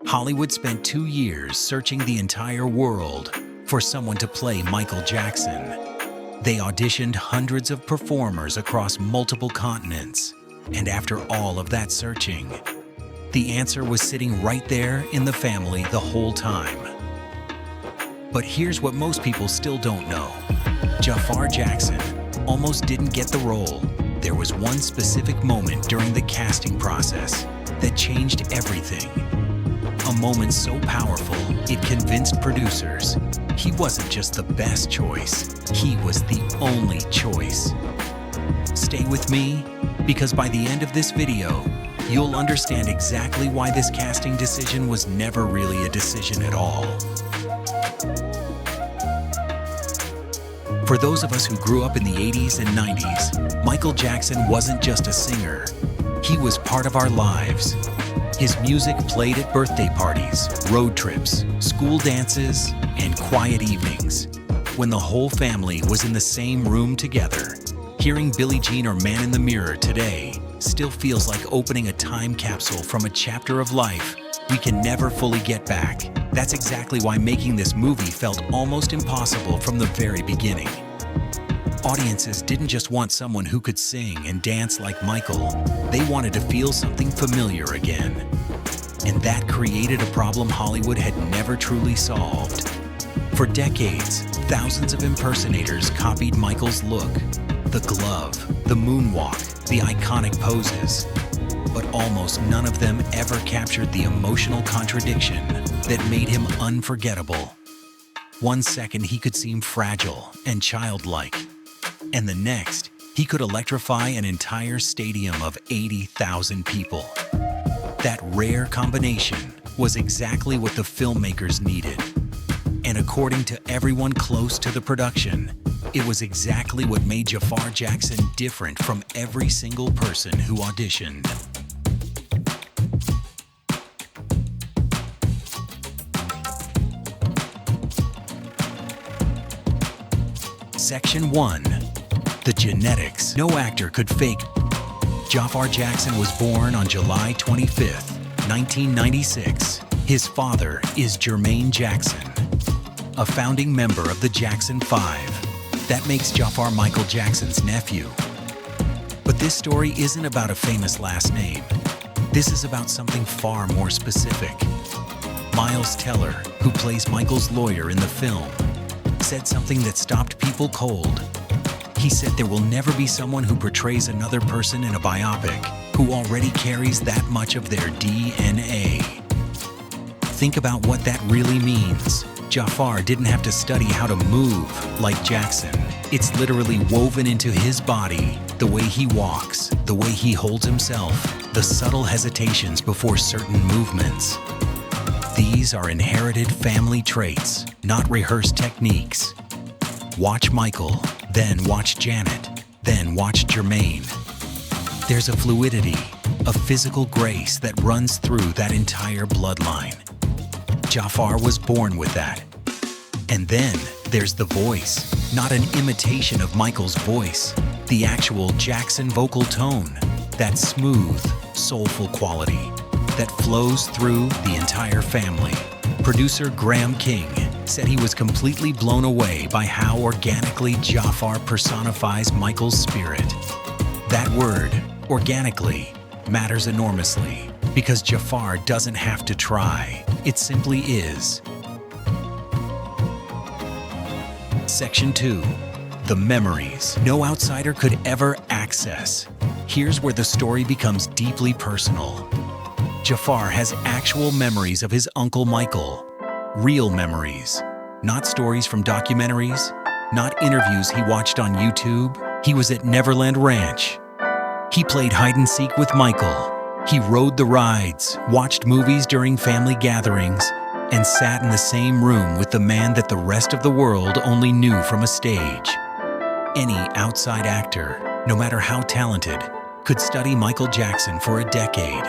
Hollywood spent 2 years searching the entire world for someone to play Michael Jackson. They auditioned hundreds of performers across multiple continents, and after all of that searching, the answer was sitting right there in the family the whole time. But here's what most people still don't know. Jaafar Jackson almost didn't get the role. There was one specific moment during the casting process that changed everything. A moment so powerful, it convinced producers he wasn't just the best choice, he was the only choice. Stay with me, because by the end of this video, you'll understand exactly why this casting decision was never really a decision at all. For those of us who grew up in the 80s and 90s, Michael Jackson wasn't just a singer, he was part of our lives. His music played at birthday parties, road trips, school dances, and quiet evenings. When the whole family was in the same room together, hearing Billie Jean or Man in the Mirror today still feels like opening a time capsule from a chapter of life we can never fully get back. That's exactly why making this movie felt almost impossible from the very beginning. Audiences didn't just want someone who could sing and dance like Michael, they wanted to feel something familiar again. And that created a problem Hollywood had never truly solved. For decades, thousands of impersonators copied Michael's look, the glove, the moonwalk, the iconic poses. But almost none of them ever captured the emotional contradiction that made him unforgettable. One second he could seem fragile and childlike, and the next, he could electrify an entire stadium of 80,000 people. That rare combination was exactly what the filmmakers needed. And according to everyone close to the production, it was exactly what made Jaafar Jackson different from every single person who auditioned. Section 1. The genetics no actor could fake. Jaafar Jackson was born on July 25, 1996. His father is Jermaine Jackson, a founding member of the Jackson 5. That makes Jaafar Michael Jackson's nephew. But this story isn't about a famous last name. This is about something far more specific. Miles Teller, who plays Michael's lawyer in the film, said something that stopped people cold. He said there will never be someone who portrays another person in a biopic who already carries that much of their DNA. Think about what that really means. Jaafar didn't have to study how to move like Jackson. It's literally woven into his body, the way he walks, the way he holds himself, the subtle hesitations before certain movements. These are inherited family traits, not rehearsed techniques. Watch Michael, then watch Janet, then watch Jermaine. There's a fluidity, a physical grace that runs through that entire bloodline. Jaafar was born with that. And then there's the voice, not an imitation of Michael's voice, the actual Jackson vocal tone, that smooth, soulful quality that flows through the entire family. Producer Graham King said he was completely blown away by how organically Jaafar personifies Michael's spirit. That word, organically, matters enormously because Jaafar doesn't have to try. It simply is. Section 2. The memories no outsider could ever access. Here's where the story becomes deeply personal. Jaafar has actual memories of his uncle Michael. Real memories. Not stories from documentaries, not interviews he watched on YouTube. He was at Neverland Ranch. He played hide and seek with Michael. He rode the rides, watched movies during family gatherings, and sat in the same room with the man that the rest of the world only knew from a stage. Any outside actor, no matter how talented, could study Michael Jackson for a decade.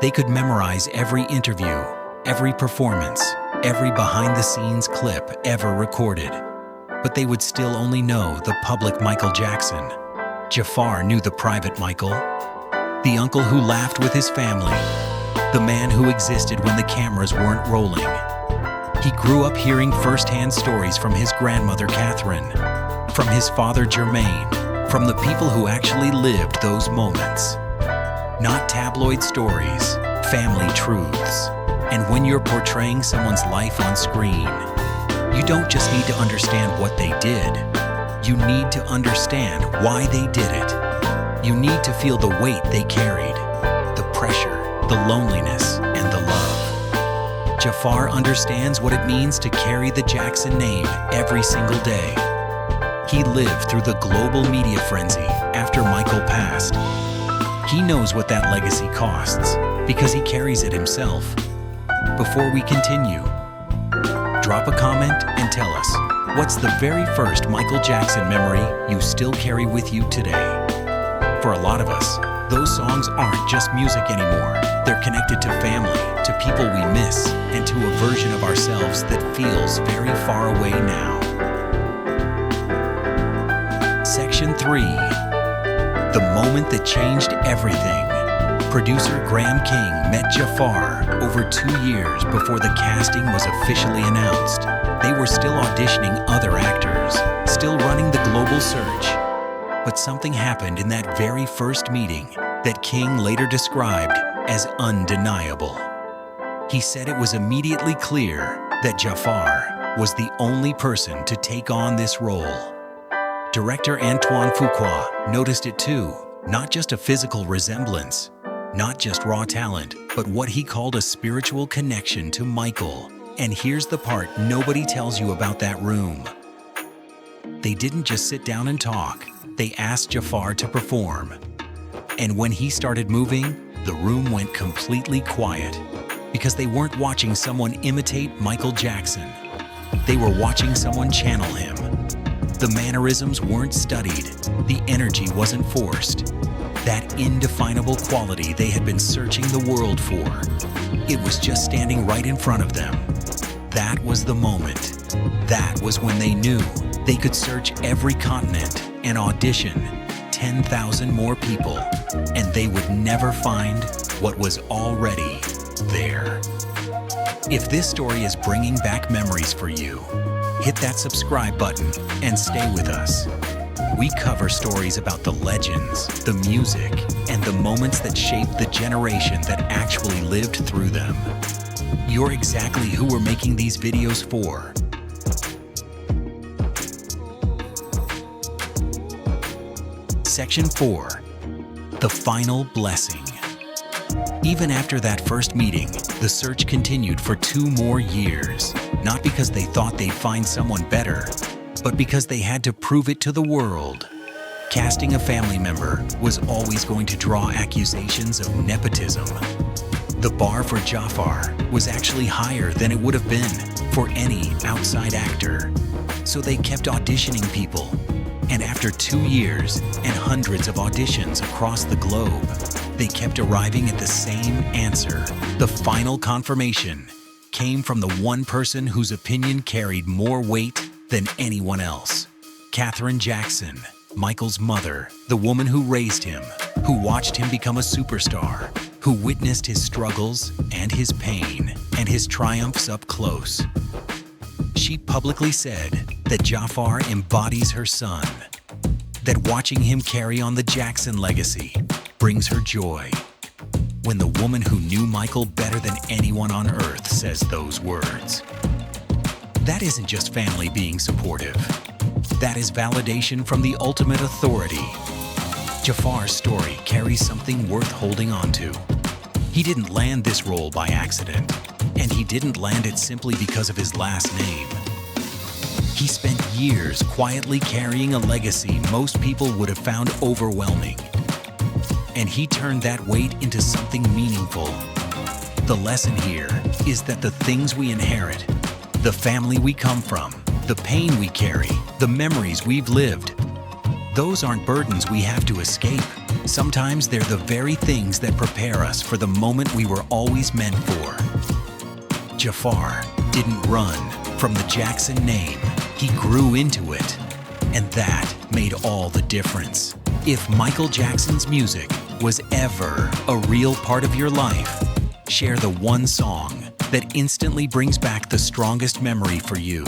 They could memorize every interview, every performance, every behind-the-scenes clip ever recorded. But they would still only know the public Michael Jackson. Jaafar knew the private Michael, the uncle who laughed with his family, the man who existed when the cameras weren't rolling. He grew up hearing firsthand stories from his grandmother, Katherine, from his father, Jermaine, from the people who actually lived those moments. Not tabloid stories, family truths. And when you're portraying someone's life on screen, you don't just need to understand what they did. You need to understand why they did it. You need to feel the weight they carried, the pressure, the loneliness, and the love. Jaafar understands what it means to carry the Jackson name every single day. He lived through the global media frenzy after Michael passed. He knows what that legacy costs because he carries it himself. Before we continue, drop a comment and tell us, what's the very first Michael Jackson memory you still carry with you today? For a lot of us, those songs aren't just music anymore. They're connected to family, to people we miss, and to a version of ourselves that feels very far away now. Section 3. The moment that changed everything. Producer Graham King met Jaafar over 2 years before the casting was officially announced. They were still auditioning other actors, still running the global search. But something happened in that very first meeting that King later described as undeniable. He said it was immediately clear that Jaafar was the only person to take on this role. Director Antoine Fuqua noticed it too, not just a physical resemblance, not just raw talent, but what he called a spiritual connection to Michael. And here's the part nobody tells you about that room. They didn't just sit down and talk, they asked Jaafar to perform. And when he started moving, the room went completely quiet because they weren't watching someone imitate Michael Jackson. They were watching someone channel him. The mannerisms weren't studied, the energy wasn't forced. That indefinable quality they had been searching the world for. It was just standing right in front of them. That was the moment. That was when they knew they could search every continent and audition 10,000 more people, and they would never find what was already there. If this story is bringing back memories for you, hit that subscribe button and stay with us. We cover stories about the legends, the music, and the moments that shaped the generation that actually lived through them. You're exactly who we're making these videos for. Section 4. The Final Blessing. Even after that first meeting, the search continued for 2 more years. Not because they thought they'd find someone better, but because they had to prove it to the world. Casting a family member was always going to draw accusations of nepotism. The bar for Jaafar was actually higher than it would have been for any outside actor. So they kept auditioning people. And after 2 years and hundreds of auditions across the globe, they kept arriving at the same answer. The final confirmation came from the one person whose opinion carried more weight than anyone else. Katherine Jackson, Michael's mother, the woman who raised him, who watched him become a superstar, who witnessed his struggles and his pain and his triumphs up close. She publicly said that Jaafar embodies her son, that watching him carry on the Jackson legacy brings her joy. When the woman who knew Michael better than anyone on earth says those words, that isn't just family being supportive. That is validation from the ultimate authority. Jaafar's story carries something worth holding on to. He didn't land this role by accident, and he didn't land it simply because of his last name. He spent years quietly carrying a legacy most people would have found overwhelming. And he turned that weight into something meaningful. The lesson here is that the things we inherit, the family we come from, the pain we carry, the memories we've lived, those aren't burdens we have to escape. Sometimes they're the very things that prepare us for the moment we were always meant for. Jaafar didn't run from the Jackson name. He grew into it, and that made all the difference. If Michael Jackson's music was ever a real part of your life, share the one song that instantly brings back the strongest memory for you.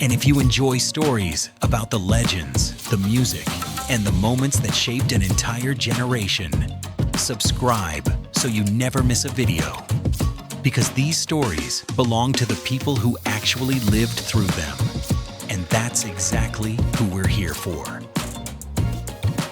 And if you enjoy stories about the legends, the music, and the moments that shaped an entire generation, subscribe so you never miss a video. Because these stories belong to the people who actually lived through them. And that's exactly who we're here for.